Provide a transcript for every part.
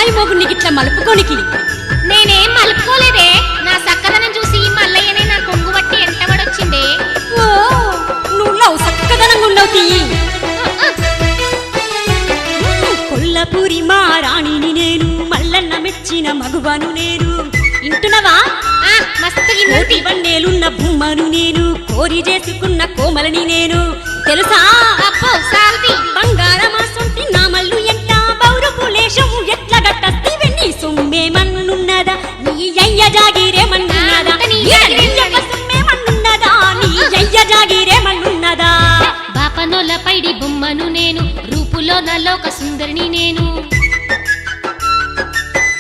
నీ మొగుడిని గిట్ల మలుపుకోనికి. నేనేం మలుపుకోలేదే, నా సక్కదనం చూసి మల్లయ్యనే నా కొంగు బట్టి ఎంటబడొచ్చిందే. ఓ నువ్వు లవ్ సక్కదనంగా ఉండవు తీయి. కొల్లపూరి మా రాణిని నేను, మల్లన్న మెచ్చిన మగువను నేను. ఇంటున్నవా? మస్తు కోటి వన్నేలున్న బొమ్మను నేను, కోరి చేసుకున్న కోమలని నేను. తెలుసా? అబ్బో సాల్తి బంగారమా సొంటి నా మల్లు ఎంట బౌరపు లేశము ఎట్ల గట్టస్తివే. నీ సొమ్మేమన్నున్నదా, నీ అయ్య జాగిరేమన్నున్నదా, నీ సొమ్మేమన్నున్నదా, నీ అయ్య జాగిరేమన్నున్నదా. బాపనోల పైడి బొమ్మను నేను, రూపులో నలోక సుందరిని నేను.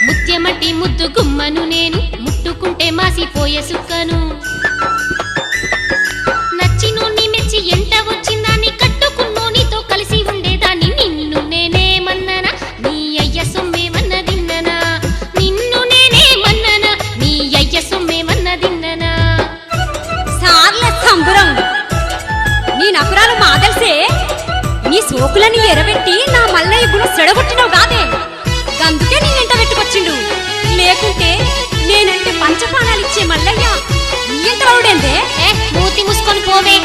ముత్యమట్టి ముద్దు గుమ్మను నేను, ముట్టుకుంటే మాసిపోయే సుక్కను. నచ్చినోన్ని మెచ్చి ఎంట వచ్చిందాన్ని, కట్టుకున్నోనితో కలిసి ఉండేదాన్ని. నిన్ను నేనేమన్ననా, నీ అయ్య సొమ్మేమన్నదిన్ననా. నిన్ను నేనేమన్ననా, నీ అయ్య సొమ్మేమన్నదిన్ననా. సార్ల సంబరం నీ నకురాలు మాదల్సే. నీ సోకులని ఎరబెట్టి నా మల్లయ్య గుణ సెడగొట్టినవు కాదే, అందుకే నీ ఎంట పెట్టుకొచ్చిండు. లేకుంటే నేనంటే పంచపానాలిచ్చే మల్లయ్య నీ ఎంట వాడుడేందే. మూతి మూసుకొని పోవే.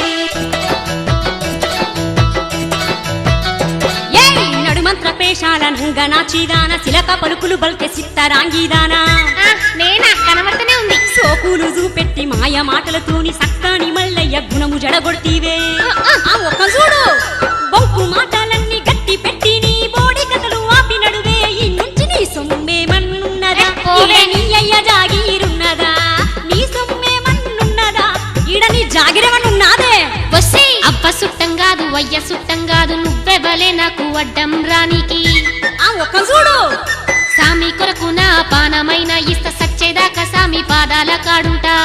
నడుమంత్ర పేషాల నంగనాచిదాన, శిలక పలుకులు బల్కె సిత్తరాంగిదానా. నేనా కనబడుతూనే ఉంది. సోకులు చూపెట్టి మాయ మాటలతోని సక్కాని మల్లయ్య గుణము జడగొడితీవే. ఆ ఒక్క చూడు, బొంకు మాటలన్నీ గట్టి పెట్టి నీ బోడి కథలు ఆపి నడువే. ఈ నుంచి నీ సొమ్మేమన్నున్నదా, నీ అయ్య జాగిరున్నదా, నీ సొమ్మేమన్నున్నదా, ఈడ నీ జాగిరేమన్నున్నాదే. వస్తే అవ్వ సుట్టం కాదు, అయ్య సుట్టం కాదు, నువ్వెవలే నాకు అడ్డం రానికి. ఆ ఒక్క చూడు, సామి కొరకు నా పానమైన ఇస్త సచ్చేదాకా సామి పాదాల కాడుంటా.